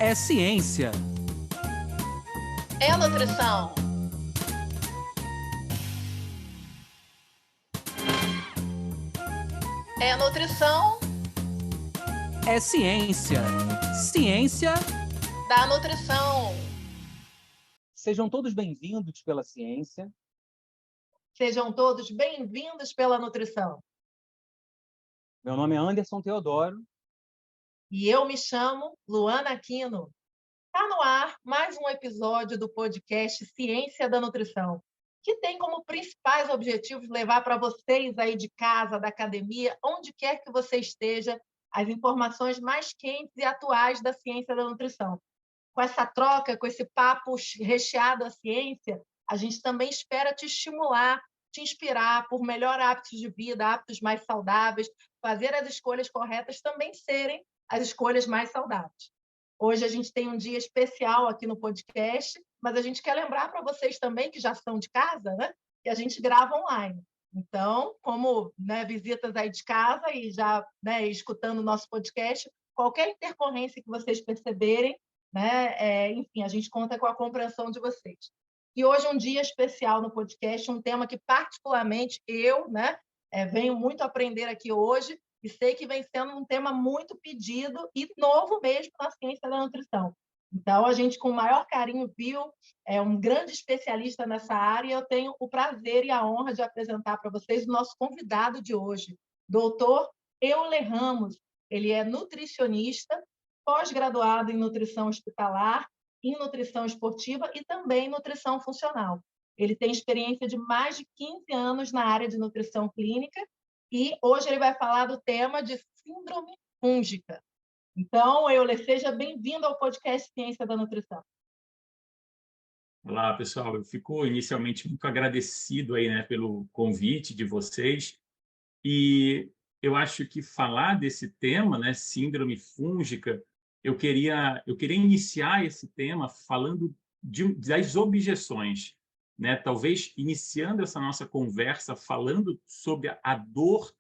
É ciência. É nutrição. É nutrição É ciência. Ciência. da nutrição. Sejam todos bem-vindos pela ciência. Sejam todos bem-vindos pela nutrição. Meu nome é Anderson Teodoro. E eu me chamo Luana Aquino. Está no ar mais um episódio do podcast Ciência da Nutrição, que tem como principais objetivos levar para vocês aí de casa, da academia, onde quer que você esteja, as informações mais quentes e atuais da ciência da nutrição. Com essa troca, com esse papo recheado à ciência, a gente também espera te estimular, te inspirar por melhor hábitos de vida, hábitos mais saudáveis, fazer as escolhas corretas também serem as escolhas mais saudáveis. Hoje a gente tem um dia especial aqui no podcast, mas a gente quer lembrar para vocês também, que já são de casa, né, que a gente grava online. Então, como visitas aí de casa e já escutando o nosso podcast, qualquer intercorrência que vocês perceberem, enfim, a gente conta com a compreensão de vocês. E hoje é um dia especial no podcast, um tema que particularmente eu venho muito aprender aqui hoje, e sei que vem sendo um tema muito pedido e novo mesmo na ciência da nutrição. Então, a gente, com o maior carinho, viu um grande especialista nessa área, e eu tenho o prazer e a honra de apresentar para vocês o nosso convidado de hoje, doutor Euler Ramos. Ele é nutricionista, pós-graduado em nutrição hospitalar, em nutrição esportiva e também em nutrição funcional. Ele tem experiência de mais de 15 anos na área de nutrição clínica e hoje ele vai falar do tema de síndrome fúngica. Então, Euler, seja bem-vindo ao podcast Ciência da Nutrição. Olá, pessoal. Eu fico inicialmente muito agradecido aí, pelo convite de vocês. E eu acho que falar desse tema, síndrome fúngica, eu queria iniciar esse tema falando das objeções, Talvez iniciando essa nossa conversa falando sobre a dor,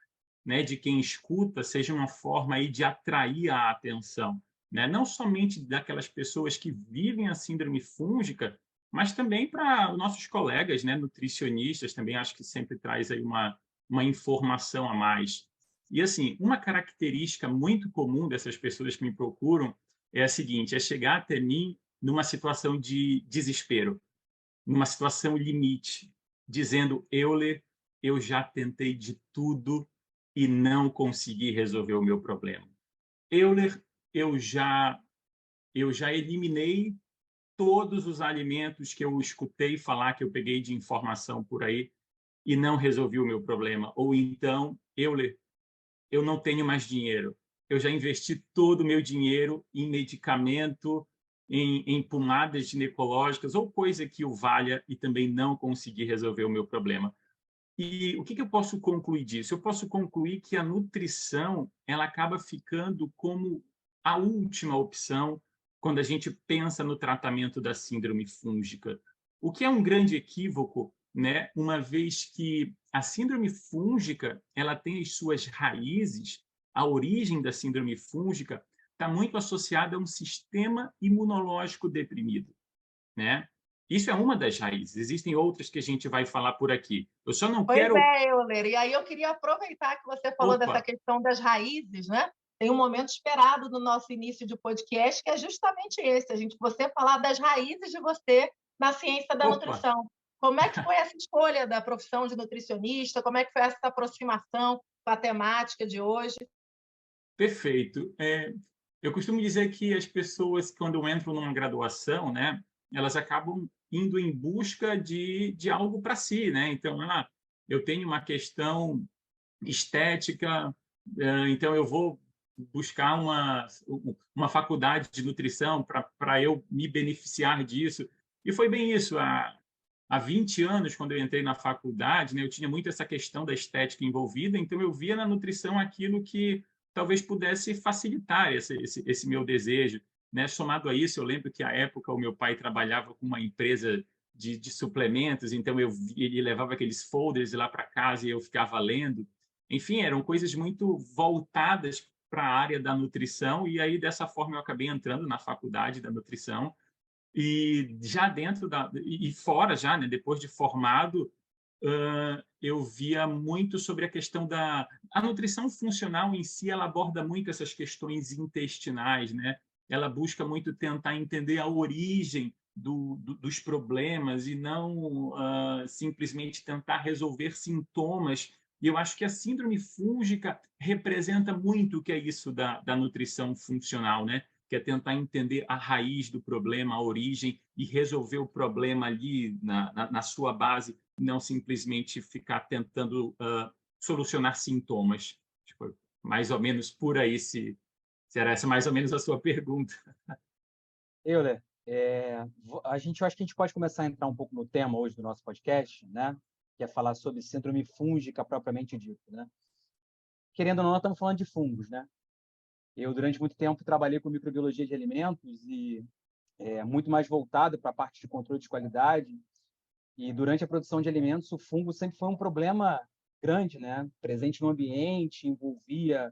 de quem escuta, seja uma forma aí de atrair a atenção, Não somente daquelas pessoas que vivem a síndrome fúngica, mas também para os nossos colegas, nutricionistas, também acho que sempre traz aí uma informação a mais. E, assim, uma característica muito comum dessas pessoas que me procuram é a seguinte: é chegar até mim numa situação de desespero, numa situação limite, dizendo: Euler, eu já tentei de tudo e não consegui resolver o meu problema. Euler, eu já eliminei todos os alimentos que eu escutei falar, que eu peguei de informação por aí, e não resolvi o meu problema. Ou então, Euler, eu não tenho mais dinheiro. Eu já investi todo o meu dinheiro em medicamento, em pomadas ginecológicas ou coisa que o valha e também não consegui resolver o meu problema. E o que eu posso concluir disso? Eu posso concluir que a nutrição ela acaba ficando como a última opção quando a gente pensa no tratamento da síndrome fúngica, o que é um grande equívoco, uma vez que a síndrome fúngica ela tem as suas raízes, a origem da síndrome fúngica está muito associada a um sistema imunológico deprimido, Isso é uma das raízes. Existem outras que a gente vai falar por aqui. Eu só não Pois quero... é, Euler. E aí eu queria aproveitar que você falou dessa Opa! questão das raízes, Tem um momento esperado no nosso início de podcast, que é justamente esse, você falar das raízes de você na ciência da Opa! nutrição. Como é que foi essa escolha da profissão de nutricionista? Como é que foi essa aproximação com a temática de hoje? Perfeito. Eu costumo dizer que as pessoas, quando entram numa graduação, elas acabam indo em busca de algo para si, Então, eu tenho uma questão estética, então eu vou buscar uma faculdade de nutrição para eu me beneficiar disso. E foi bem isso. Há 20 anos, quando eu entrei na faculdade, eu tinha muito essa questão da estética envolvida, então eu via na nutrição aquilo que talvez pudesse facilitar esse meu desejo. Somado a isso, eu lembro que, à época, o meu pai trabalhava com uma empresa de suplementos, então ele levava aqueles folders lá para casa e eu ficava lendo. Enfim, eram coisas muito voltadas para a área da nutrição, e aí, dessa forma, eu acabei entrando na faculdade da nutrição, e já dentro e fora já, né, depois de formado, eu via muito sobre a questão a nutrição funcional em si, ela aborda muito essas questões intestinais, né? Ela busca muito tentar entender a origem dos problemas e não simplesmente tentar resolver sintomas. E eu acho que a síndrome fúngica representa muito o que é isso da nutrição funcional, né? Que é tentar entender a raiz do problema, a origem, e resolver o problema ali na sua base, não simplesmente ficar tentando solucionar sintomas. Tipo, mais ou menos por aí, se era essa mais ou menos a sua pergunta. Euler, eu acho que a gente pode começar a entrar um pouco no tema hoje do nosso podcast, né? Que é falar sobre síndrome fúngica propriamente dito, né? Querendo ou não, nós estamos falando de fungos, né? Eu, durante muito tempo, trabalhei com microbiologia de alimentos e muito mais voltado para a parte de controle de qualidade. E, durante a produção de alimentos, o fungo sempre foi um problema grande, né? Presente no ambiente, envolvia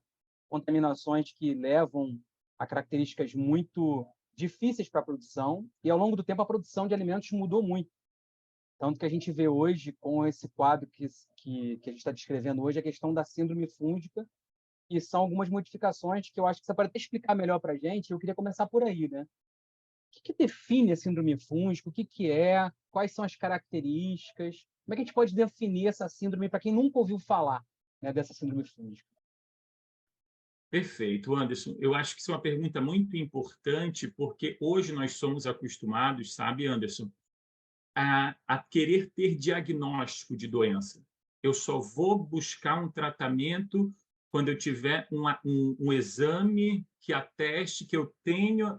contaminações que levam a características muito difíceis para a produção. E, ao longo do tempo, a produção de alimentos mudou muito. Tanto que a gente vê hoje, com esse quadro que a gente está descrevendo hoje, a questão da síndrome fúngica, e são algumas modificações que eu acho que você pode até explicar melhor para a gente. Eu queria começar por aí, né? O que define a síndrome fúngica? O que é? Quais são as características? Como é que a gente pode definir essa síndrome para quem nunca ouviu falar, né, dessa síndrome fúngica? Perfeito, Anderson. Eu acho que isso é uma pergunta muito importante, porque hoje nós somos acostumados, sabe, Anderson, a querer ter diagnóstico de doença. Eu só vou buscar um tratamento quando eu tiver um exame que ateste que eu tenho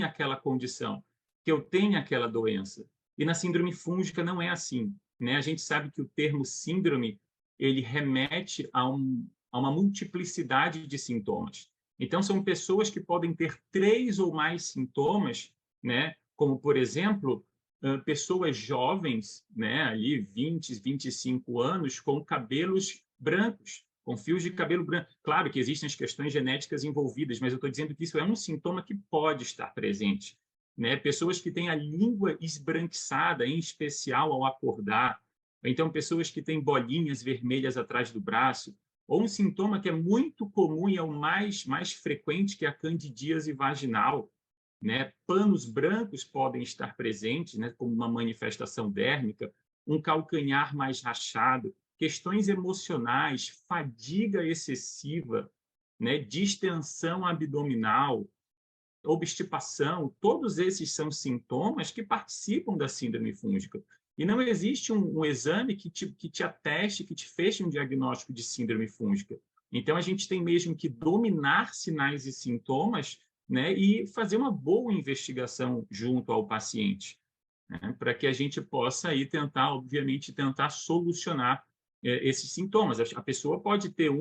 aquela condição, que eu tenho aquela doença. E na síndrome fúngica não é assim, né? A gente sabe que o termo síndrome ele remete a uma multiplicidade de sintomas. Então, são pessoas que podem ter 3 ou mais sintomas, né? Como, por exemplo, pessoas jovens, né? Ali 20, 25 anos, com cabelos brancos, com fios de cabelo branco. Claro que existem as questões genéticas envolvidas, mas eu estou dizendo que isso é um sintoma que pode estar presente, né? Pessoas que têm a língua esbranquiçada, em especial ao acordar. Então, pessoas que têm bolinhas vermelhas atrás do braço, ou um sintoma que é muito comum e é o mais frequente, que é a candidíase vaginal, né? Panos brancos podem estar presentes, né? Como uma manifestação dérmica, um calcanhar mais rachado, questões emocionais, fadiga excessiva, né? Distensão abdominal, obstipação, todos esses são sintomas que participam da síndrome fúngica. E não existe um exame que te ateste, que te feche um diagnóstico de síndrome fúngica. Então, a gente tem mesmo que dominar sinais e sintomas, né, e fazer uma boa investigação junto ao paciente, né, para que a gente possa aí obviamente, tentar solucionar esses sintomas. A pessoa pode ter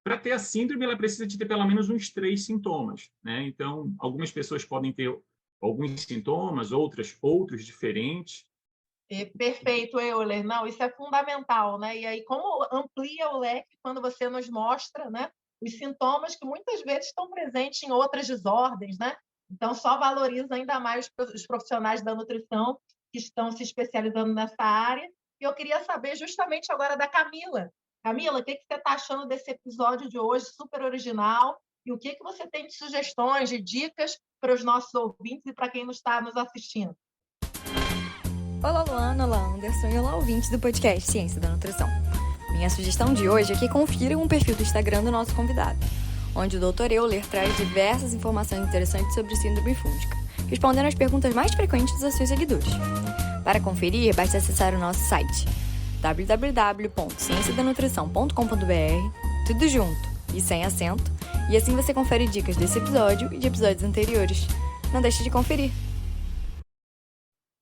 para ter a síndrome, ela precisa de ter pelo menos uns 3 sintomas, né? Então, algumas pessoas podem ter alguns sintomas, outros diferentes. Perfeito, Euler. Não, isso é fundamental, né? E aí, como amplia o leque quando você nos mostra, né, os sintomas que muitas vezes estão presentes em outras desordens, né? Então, só valoriza ainda mais os profissionais da nutrição que estão se especializando nessa área. E eu queria saber justamente agora da Camila. Camila, o que você está achando desse episódio de hoje, super original? E o que você tem de sugestões, de dicas para os nossos ouvintes e para quem está nos assistindo? Olá, Luana, olá, Anderson e olá, ouvintes do podcast Ciência da Nutrição. Minha sugestão de hoje é que confiram o perfil do Instagram do nosso convidado, onde o Dr. Euler traz diversas informações interessantes sobre síndrome fúngica, respondendo às perguntas mais frequentes dos seus seguidores. Para conferir, basta acessar o nosso site www.cienciadanutrição.com.br, tudo junto e sem acento, e assim você confere dicas desse episódio e de episódios anteriores. Não deixe de conferir!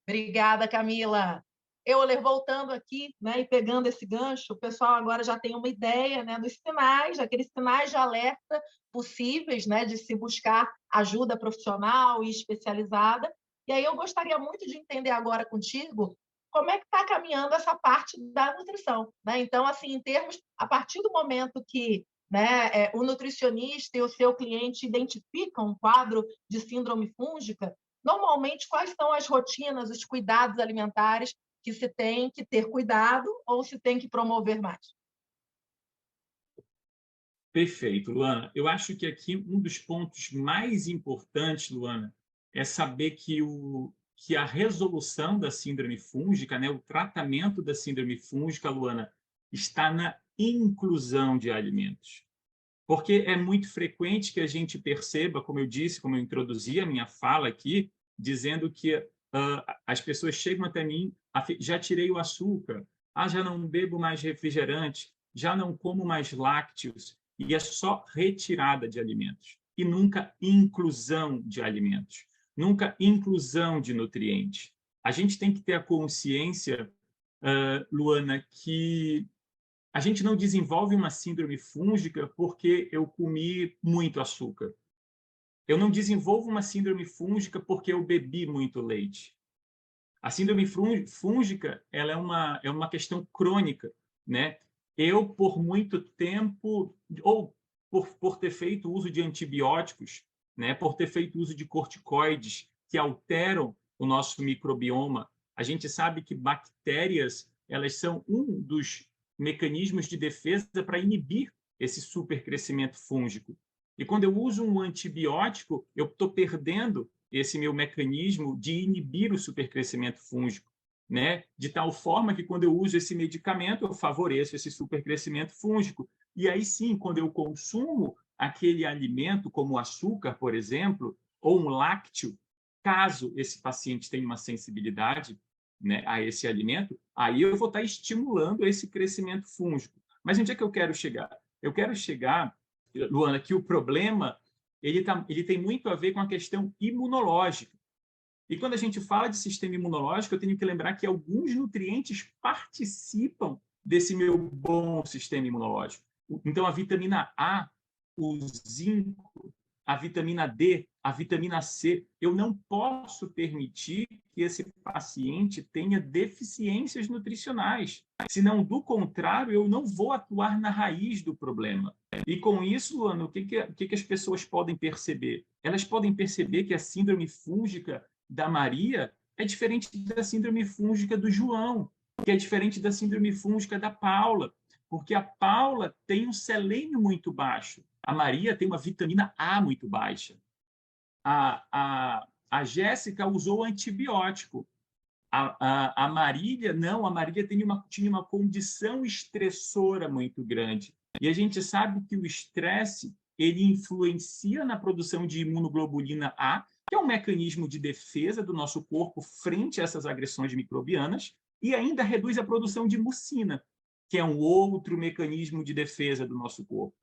Obrigada, Camila. Euler, voltando aqui, né, e pegando esse gancho, o pessoal agora já tem uma ideia, né, dos sinais, aqueles sinais de alerta possíveis, né, de se buscar ajuda profissional e especializada. E aí eu gostaria muito de entender agora contigo como é que está caminhando essa parte da nutrição, né? Então, assim, em termos, a partir do momento que, né, o nutricionista e o seu cliente identificam um quadro de síndrome fúngica, normalmente quais são as rotinas, os cuidados alimentares que se tem que ter cuidado ou se tem que promover mais? Perfeito, Luana. Eu acho que aqui um dos pontos mais importantes, Luana, é saber que a resolução da síndrome fúngica, né, o tratamento da síndrome fúngica, Luana, está na inclusão de alimentos. Porque é muito frequente que a gente perceba, como eu disse, como eu introduzi a minha fala aqui, dizendo que as pessoas chegam até mim, já tirei o açúcar, já não bebo mais refrigerante, já não como mais lácteos, e é só retirada de alimentos, e nunca inclusão de alimentos, nunca inclusão de nutrientes. A gente tem que ter a consciência, Luana, que a gente não desenvolve uma síndrome fúngica porque eu comi muito açúcar. Eu não desenvolvo uma síndrome fúngica porque eu bebi muito leite. A síndrome fúngica ela é uma questão crônica, né? Eu, por muito tempo, ou por ter feito uso de antibióticos, né? Por ter feito uso de corticoides que alteram o nosso microbioma, a gente sabe que bactérias elas são um dos mecanismos de defesa para inibir esse supercrescimento fúngico. E quando eu uso um antibiótico, eu estou perdendo esse meu mecanismo de inibir o supercrescimento fúngico, né? De tal forma que quando eu uso esse medicamento, eu favoreço esse supercrescimento fúngico. E aí sim, quando eu consumo aquele alimento, como o açúcar, por exemplo, ou um lácteo, caso esse paciente tenha uma sensibilidade, né, a esse alimento, aí eu vou estar estimulando esse crescimento fúngico. Mas onde é que eu quero chegar? Eu quero chegar, Luana, que o problema ele tem muito a ver com a questão imunológica. E quando a gente fala de sistema imunológico, eu tenho que lembrar que alguns nutrientes participam desse meu bom sistema imunológico. Então, a vitamina A, o zinco, a vitamina D, a vitamina C, eu não posso permitir que esse paciente tenha deficiências nutricionais. Senão, do contrário, eu não vou atuar na raiz do problema. E com isso, Luana, o que as pessoas podem perceber? Elas podem perceber que a síndrome fúngica da Maria é diferente da síndrome fúngica do João, que é diferente da síndrome fúngica da Paula, porque a Paula tem um selênio muito baixo, a Maria tem uma vitamina A muito baixa. A Jéssica usou antibiótico. A Marília, não, a Marília tinha uma condição estressora muito grande. E a gente sabe que o estresse ele influencia na produção de imunoglobulina A, que é um mecanismo de defesa do nosso corpo frente a essas agressões microbianas, e ainda reduz a produção de mucina, que é um outro mecanismo de defesa do nosso corpo.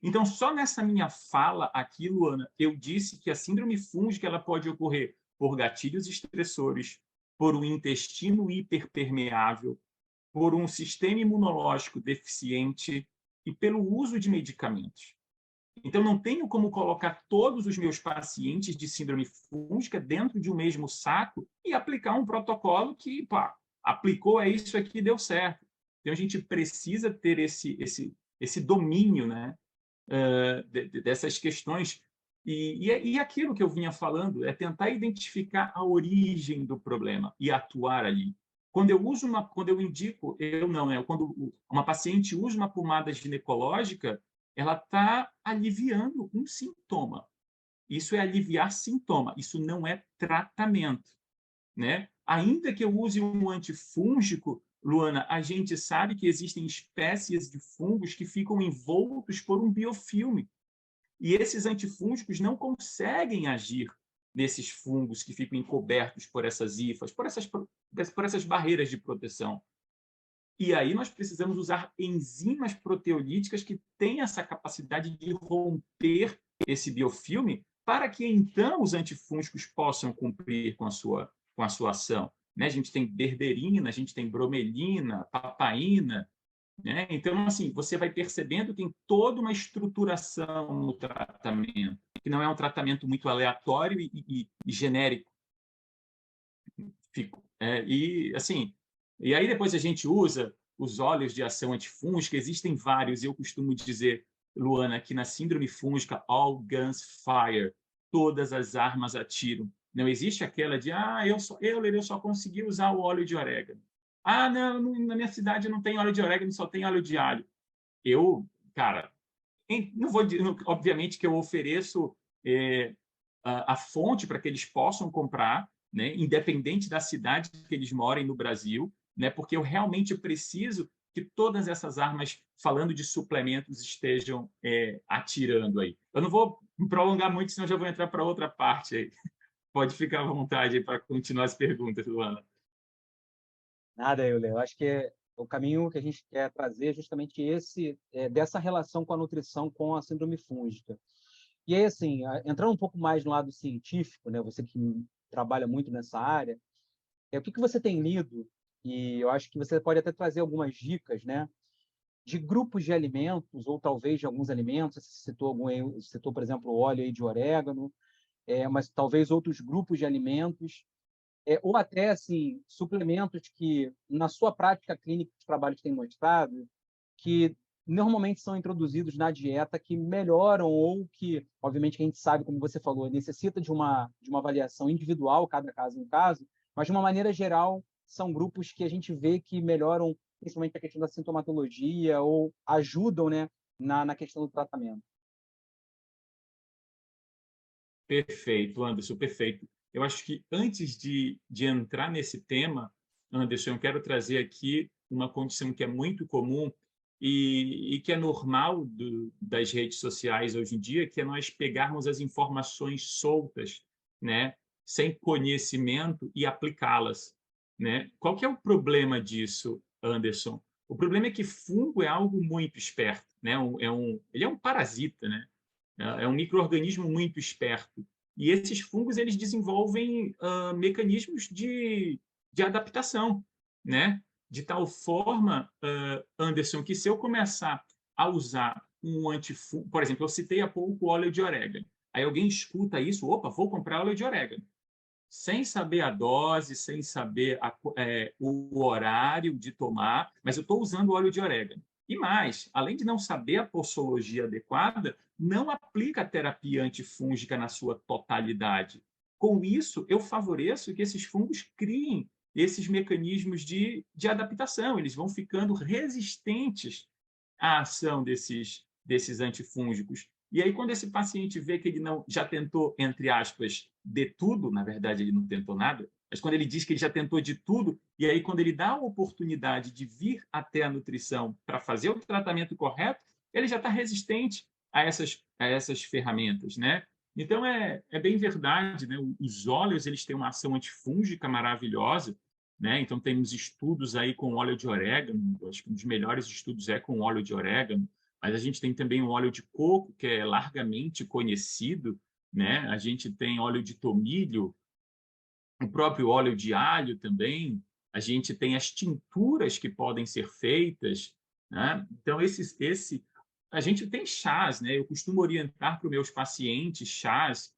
Então, só nessa minha fala aqui, Luana, eu disse que a síndrome fúngica ela pode ocorrer por gatilhos estressores, por um intestino hiperpermeável, por um sistema imunológico deficiente e pelo uso de medicamentos. Então, não tenho como colocar todos os meus pacientes de síndrome fúngica dentro de um mesmo saco e aplicar um protocolo que, aplicou, é isso aqui, deu certo. Então, a gente precisa ter esse domínio, né, dessas questões. E aquilo que eu vinha falando é tentar identificar a origem do problema e atuar ali. Quando eu indico, quando uma paciente usa uma pomada ginecológica, ela está aliviando um sintoma. Isso é aliviar sintoma, isso não é tratamento, né? Ainda que eu use um antifúngico, Luana, a gente sabe que existem espécies de fungos que ficam envoltos por um biofilme. E esses antifúngicos não conseguem agir nesses fungos que ficam encobertos por essas hifas, por essas barreiras de proteção. E aí nós precisamos usar enzimas proteolíticas que têm essa capacidade de romper esse biofilme para que, então, os antifúngicos possam cumprir com a sua ação. Né? A gente tem berberina, a gente tem bromelina, papaina. Né? Então, assim, você vai percebendo que tem toda uma estruturação no tratamento, que não é um tratamento muito aleatório e genérico. E aí depois a gente usa os óleos de ação antifúngica, existem vários, e eu costumo dizer, Luana, que na síndrome fúngica, all guns fire, todas as armas atiram. Não existe aquela de, eu só consegui usar o óleo de orégano. Não, na minha cidade não tem óleo de orégano, só tem óleo de alho. Cara, não vou dizer, obviamente que eu ofereço a fonte para que eles possam comprar, né, independente da cidade que eles morem no Brasil, né, porque eu realmente preciso que todas essas armas, falando de suplementos, estejam atirando aí. Eu não vou me prolongar muito, senão já vou entrar para outra parte aí. Pode ficar à vontade para continuar as perguntas, Luana. Nada, Euler. Eu acho que o caminho que a gente quer trazer é justamente esse, dessa relação com a nutrição com a síndrome fúngica. E aí, assim, entrando um pouco mais no lado científico, né, você que trabalha muito nessa área, o que você tem lido, e eu acho que você pode até trazer algumas dicas, né, de grupos de alimentos, ou talvez de alguns alimentos, você citou, por exemplo, o óleo aí de orégano, mas talvez outros grupos de alimentos, ou até assim, suplementos que, na sua prática clínica, os trabalhos têm mostrado, que normalmente são introduzidos na dieta, que melhoram ou que, obviamente, que a gente sabe, como você falou, necessita de uma avaliação individual, cada caso em caso, mas, de uma maneira geral, são grupos que a gente vê que melhoram, principalmente a questão da sintomatologia ou ajudam, né, na questão do tratamento. Perfeito, Anderson, perfeito. Eu acho que antes de entrar nesse tema, Anderson, eu quero trazer aqui uma condição que é muito comum e que é normal das redes sociais hoje em dia, que é nós pegarmos as informações soltas, né, sem conhecimento e aplicá-las, né? Qual que é o problema disso, Anderson? O problema é que fungo é algo muito esperto, né? Ele é um parasita, né? É um micro-organismo muito esperto. E esses fungos eles desenvolvem mecanismos de adaptação, né? De tal forma, Anderson, que se eu começar a usar um antifungo, por exemplo, eu citei há pouco o óleo de orégano. Aí alguém escuta isso, opa, vou comprar óleo de orégano. Sem saber a dose, sem saber o horário de tomar, mas eu estou usando óleo de orégano. E mais, além de não saber a posologia adequada, não aplica a terapia antifúngica na sua totalidade. Com isso, eu favoreço que esses fungos criem esses mecanismos de adaptação. Eles vão ficando resistentes à ação desses antifúngicos. E aí, quando esse paciente vê que ele já tentou, entre aspas, de tudo, na verdade, ele não tentou nada, mas quando ele diz que ele já tentou de tudo, e aí, quando ele dá a oportunidade de vir até a nutrição para fazer o tratamento correto, ele já está resistente a essas ferramentas, né? Então, é bem verdade, né? Os óleos, eles têm uma ação antifúngica maravilhosa, né? Então, temos estudos aí com óleo de orégano, acho que um dos melhores estudos é com óleo de orégano, mas a gente tem também o óleo de coco, que é largamente conhecido, né? A gente tem óleo de tomilho, o próprio óleo de alho também, a gente tem as tinturas que podem ser feitas, né? Então, a gente tem chás, né? Eu costumo orientar para os meus pacientes chás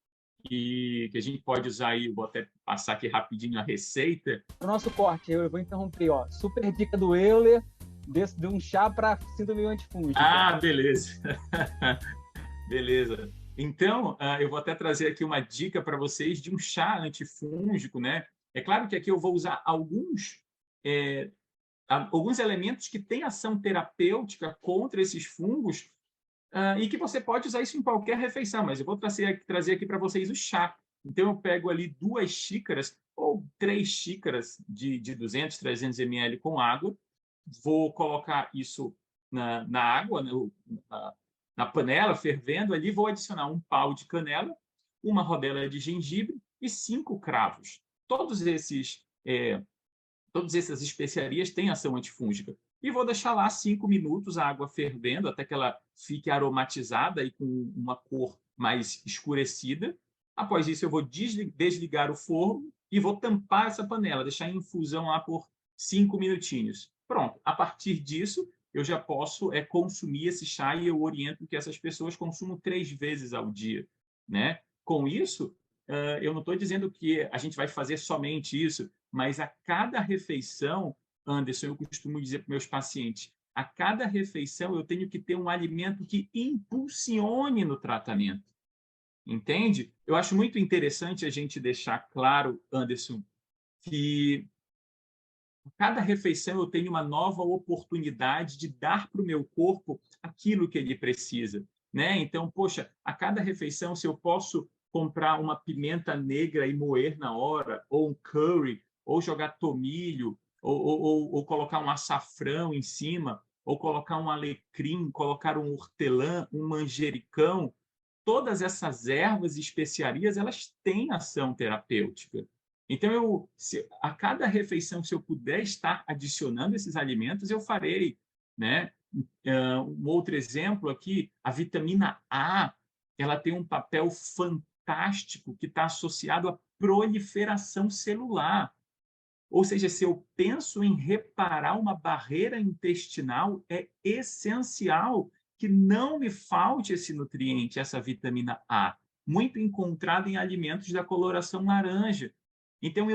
que a gente pode usar aí, vou até passar aqui rapidinho a receita. No nosso corte, eu vou interromper, ó, super dica do Euler, de um chá para síndrome antifúngica. Beleza. Beleza. Então, eu vou até trazer aqui uma dica para vocês de um chá antifúngico, né? É claro que aqui eu vou usar alguns elementos que têm ação terapêutica contra esses fungos e que você pode usar isso em qualquer refeição, mas eu vou trazer aqui para vocês o chá. Então, eu pego ali 2 xícaras ou 3 xícaras de 200, 300 ml com água, vou colocar isso na água, na panela, fervendo ali, vou adicionar um pau de canela, uma rodela de gengibre e 5 cravos. Todas essas especiarias têm ação antifúngica. E vou deixar lá 5 minutos a água fervendo, até que ela fique aromatizada e com uma cor mais escurecida. Após isso, eu vou desligar o forno e vou tampar essa panela, deixar em infusão lá por 5 minutinhos. Pronto, a partir disso, eu já posso consumir esse chá e eu oriento que essas pessoas consumam 3 vezes ao dia, né? Com isso, eu não estou dizendo que a gente vai fazer somente isso, mas a cada refeição, Anderson, eu costumo dizer para meus pacientes, a cada refeição eu tenho que ter um alimento que impulsione no tratamento. Entende? Eu acho muito interessante a gente deixar claro, Anderson, que a cada refeição eu tenho uma nova oportunidade de dar para o meu corpo aquilo que ele precisa, né? Então, poxa, a cada refeição, se eu posso comprar uma pimenta negra e moer na hora, ou um curry, ou jogar tomilho, ou colocar um açafrão em cima, ou colocar um alecrim, colocar um hortelã, um manjericão, todas essas ervas e especiarias, elas têm ação terapêutica. Então, a cada refeição, se eu puder estar adicionando esses alimentos, eu farei, né? Um outro exemplo aqui, a vitamina A, ela tem um papel fantástico que está associado à proliferação celular. Ou seja, se eu penso em reparar uma barreira intestinal, é essencial que não me falte esse nutriente, essa vitamina A, muito encontrada em alimentos da coloração laranja. Então,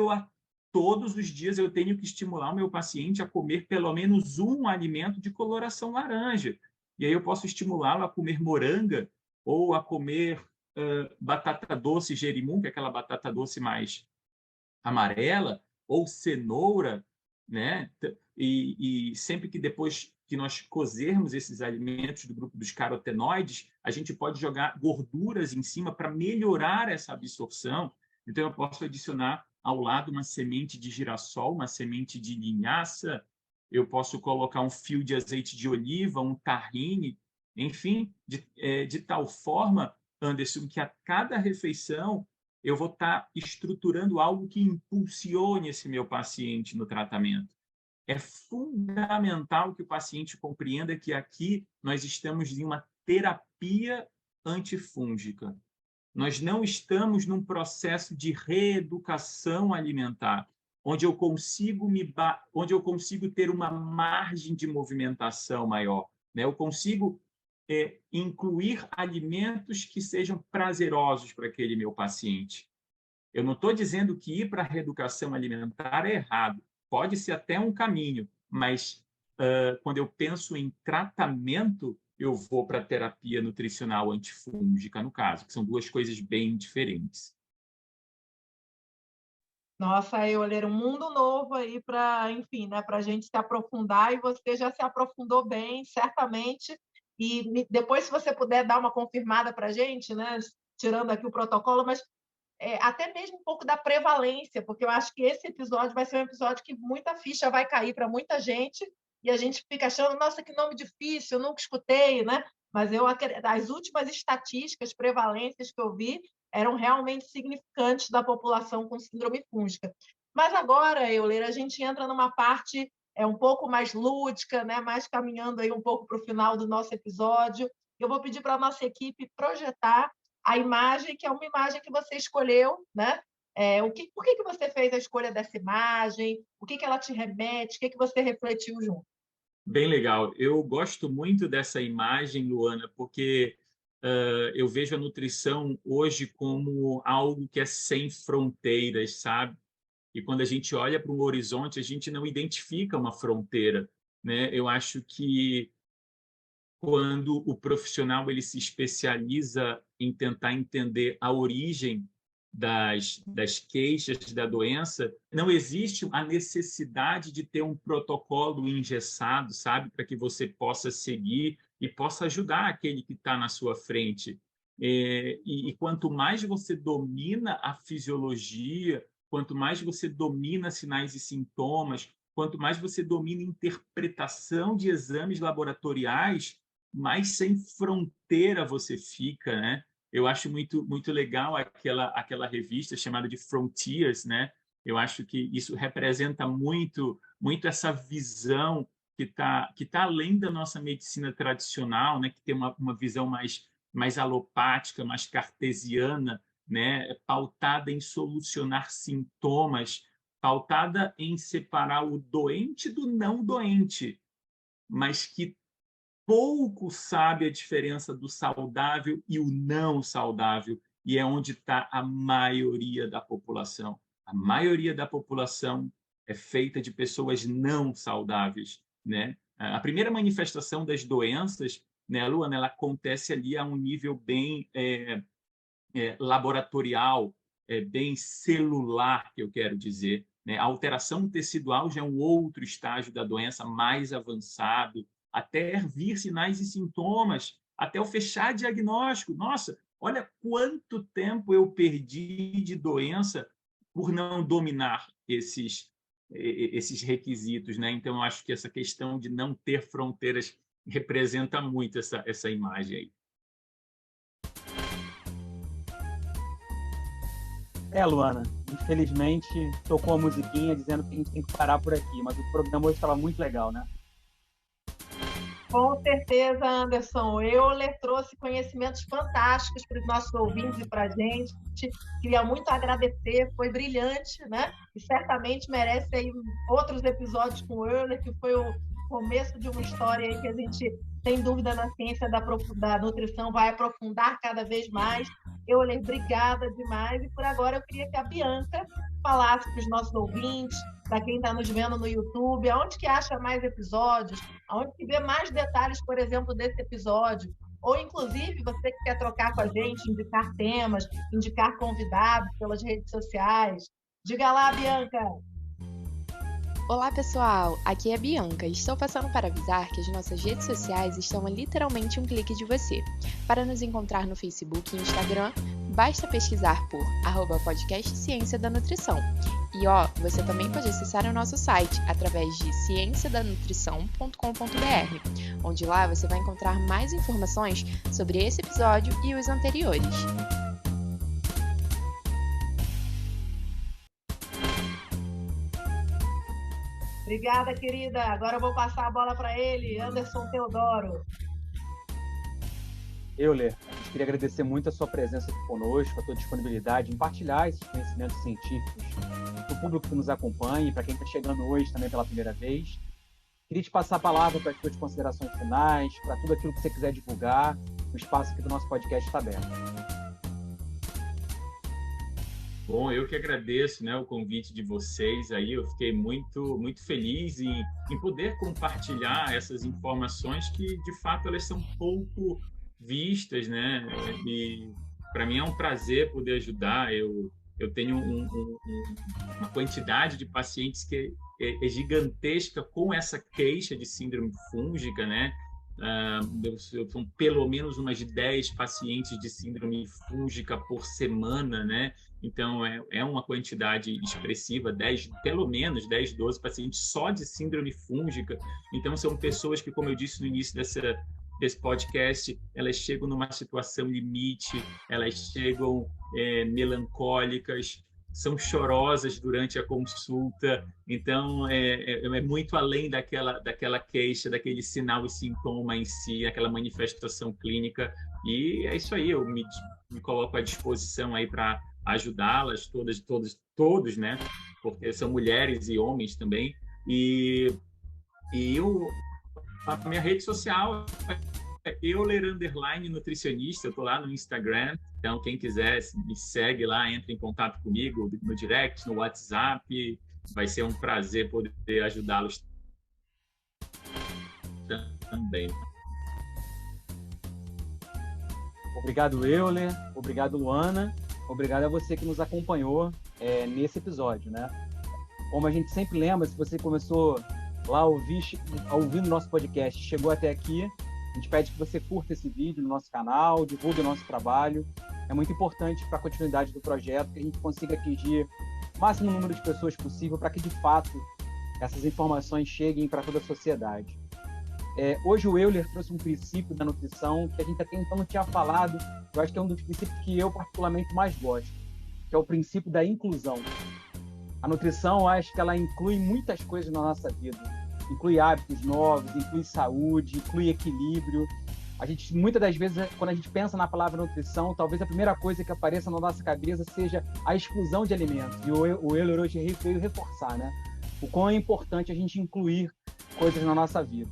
todos os dias eu tenho que estimular o meu paciente a comer pelo menos um alimento de coloração laranja. E aí eu posso estimulá-lo a comer moranga ou a comer batata doce gerimum, que é aquela batata doce mais amarela, ou cenoura, né? E sempre que depois que nós cozermos esses alimentos do grupo dos carotenoides, a gente pode jogar gorduras em cima para melhorar essa absorção. Então, eu posso adicionar ao lado uma semente de girassol, uma semente de linhaça, eu posso colocar um fio de azeite de oliva, um tahine, enfim, de tal forma, Anderson, que a cada refeição eu vou estar estruturando algo que impulsione esse meu paciente no tratamento. É fundamental que o paciente compreenda que aqui nós estamos em uma terapia antifúngica. Nós não estamos num processo de reeducação alimentar, onde eu consigo ter uma margem de movimentação maior, né? Eu consigo incluir alimentos que sejam prazerosos para aquele meu paciente. Eu não estou dizendo que ir para a reeducação alimentar é errado. Pode ser até um caminho, mas quando eu penso em tratamento, eu vou para a terapia nutricional antifúngica, no caso, que são duas coisas bem diferentes. Nossa, Euler, um mundo novo aí para, enfim, né, para a gente se aprofundar, e você já se aprofundou bem, certamente. E depois, se você puder dar uma confirmada para a gente, né, tirando aqui o protocolo, mas até mesmo um pouco da prevalência, porque eu acho que esse episódio vai ser um episódio que muita ficha vai cair para muita gente, e a gente fica achando, nossa, que nome difícil, eu nunca escutei, né? Mas as últimas estatísticas, prevalências que eu vi, eram realmente significantes da população com síndrome fúngica. Mas agora, Euler, a gente entra numa parte um pouco mais lúdica, né? Mais caminhando aí um pouco para o final do nosso episódio. Eu vou pedir para a nossa equipe projetar a imagem, que é uma imagem que você escolheu, né? Por que você fez a escolha dessa imagem? O que ela te remete? O que você refletiu junto? Bem legal. Eu gosto muito dessa imagem, Luana, porque eu vejo a nutrição hoje como algo que é sem fronteiras, sabe? E quando a gente olha para um horizonte, a gente não identifica uma fronteira, né? Eu acho que quando o profissional ele se especializa em tentar entender a origem das queixas da doença, não existe a necessidade de ter um protocolo engessado, sabe, para que você possa seguir e possa ajudar aquele que está na sua frente. E quanto mais você domina a fisiologia, quanto mais você domina sinais e sintomas, quanto mais você domina a interpretação de exames laboratoriais, mais sem fronteira você fica, né? Eu acho muito legal aquela revista chamada de Frontiers, né? Eu acho que isso representa muito essa visão que tá além da nossa medicina tradicional, né? Que tem uma visão mais alopática, mais cartesiana, né? Pautada em solucionar sintomas, pautada em separar o doente do não doente, mas que pouco sabe a diferença do saudável e o não saudável, e é onde está a maioria da população. A maioria da população é feita de pessoas não saudáveis, né? A primeira manifestação das doenças, né, Luana, ela acontece ali a um nível bem laboratorial, bem celular, que eu quero dizer, né? A alteração tecidual já é um outro estágio da doença mais avançado, até vir sinais e sintomas, até o fechar diagnóstico. Nossa, olha quanto tempo eu perdi de doença por não dominar esses requisitos, né? Então, eu acho que essa questão de não ter fronteiras representa muito essa imagem aí. Luana, infelizmente tocou a musiquinha dizendo que a gente tem que parar por aqui, mas o programa hoje estava muito legal, né? Com certeza, Anderson. O Euler trouxe conhecimentos fantásticos para os nossos ouvintes e para a gente. Queria muito agradecer, foi brilhante, né? E certamente merece aí outros episódios com o Euler, que foi o começo de uma história aí que a gente, sem dúvida, na ciência da nutrição vai aprofundar cada vez mais. Euler, obrigada demais. E por agora eu queria que a Bianca falasse para os nossos ouvintes, para quem está nos vendo no YouTube, aonde que acha mais episódios, aonde que vê mais detalhes, por exemplo, desse episódio, ou inclusive você que quer trocar com a gente, indicar temas, indicar convidados pelas redes sociais. Diga lá, Bianca! Olá pessoal, aqui é a Bianca e estou passando para avisar que as nossas redes sociais estão a literalmente um clique de você. Para nos encontrar no Facebook e Instagram, basta pesquisar por @podcast Ciência da Nutrição. E você também pode acessar o nosso site através de cienciadanutrição.com.br, onde lá você vai encontrar mais informações sobre esse episódio e os anteriores. Obrigada, querida. Agora eu vou passar a bola para ele, Anderson Teodoro. Euler, a gente queria agradecer muito a sua presença aqui conosco, a sua disponibilidade em partilhar esses conhecimentos científicos para o público que nos acompanha e para quem está chegando hoje também pela primeira vez. Queria te passar a palavra para as suas considerações finais, para tudo aquilo que você quiser divulgar. O espaço aqui do nosso podcast está aberto. Bom, eu que agradeço, né, o convite de vocês aí. Eu fiquei muito feliz em poder compartilhar essas informações que, de fato, elas são pouco vistas, né? E para mim é um prazer poder ajudar. Eu tenho uma quantidade de pacientes que é gigantesca com essa queixa de síndrome fúngica, né? São pelo menos umas 10 pacientes de síndrome fúngica por semana, né? Então, é uma quantidade expressiva, pelo menos 10, 12 pacientes só de síndrome fúngica. Então, são pessoas que, como eu disse no início desse podcast, elas chegam numa situação limite, elas chegam melancólicas, são chorosas durante a consulta. Então, é muito além daquela queixa, daquele sinal e sintoma em si, aquela manifestação clínica. E é isso aí, eu me coloco à disposição aí para ajudá-las, todos, né? Porque são mulheres e homens também. E a minha rede social é Euler_nutricionista, eu estou lá no Instagram, então quem quiser me segue lá, entra em contato comigo no direct, no WhatsApp, vai ser um prazer poder ajudá-los também. Obrigado, Euler, obrigado, Luana, obrigado a você que nos acompanhou nesse episódio, né? Como a gente sempre lembra, se você começou lá a ouvir no nosso podcast, chegou até aqui, a gente pede que você curta esse vídeo no nosso canal, divulgue o nosso trabalho. É muito importante para a continuidade do projeto que a gente consiga atingir o máximo número de pessoas possível para que, de fato, essas informações cheguem para toda a sociedade. Hoje o Euler trouxe um princípio da nutrição que a gente até então não tinha falado. Eu acho que é um dos princípios que eu particularmente mais gosto, que é o princípio da inclusão. A nutrição, eu acho que ela inclui muitas coisas na nossa vida. Inclui hábitos novos, inclui saúde, inclui equilíbrio. Muitas das vezes, quando a gente pensa na palavra nutrição, talvez a primeira coisa que apareça na nossa cabeça seja a exclusão de alimentos. E o Euler hoje veio reforçar, né? O quão é importante a gente incluir coisas na nossa vida.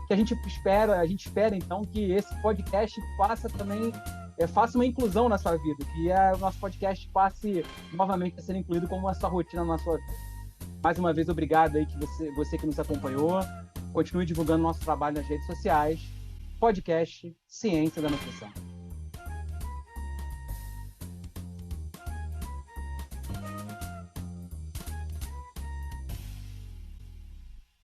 Que a gente espera então que esse podcast faça uma inclusão na sua vida, que o nosso podcast passe novamente a ser incluído como uma sua rotina na sua vida. Mais uma vez, obrigado aí você que nos acompanhou. Continue divulgando nosso trabalho nas redes sociais. Podcast Ciência da Nutrição.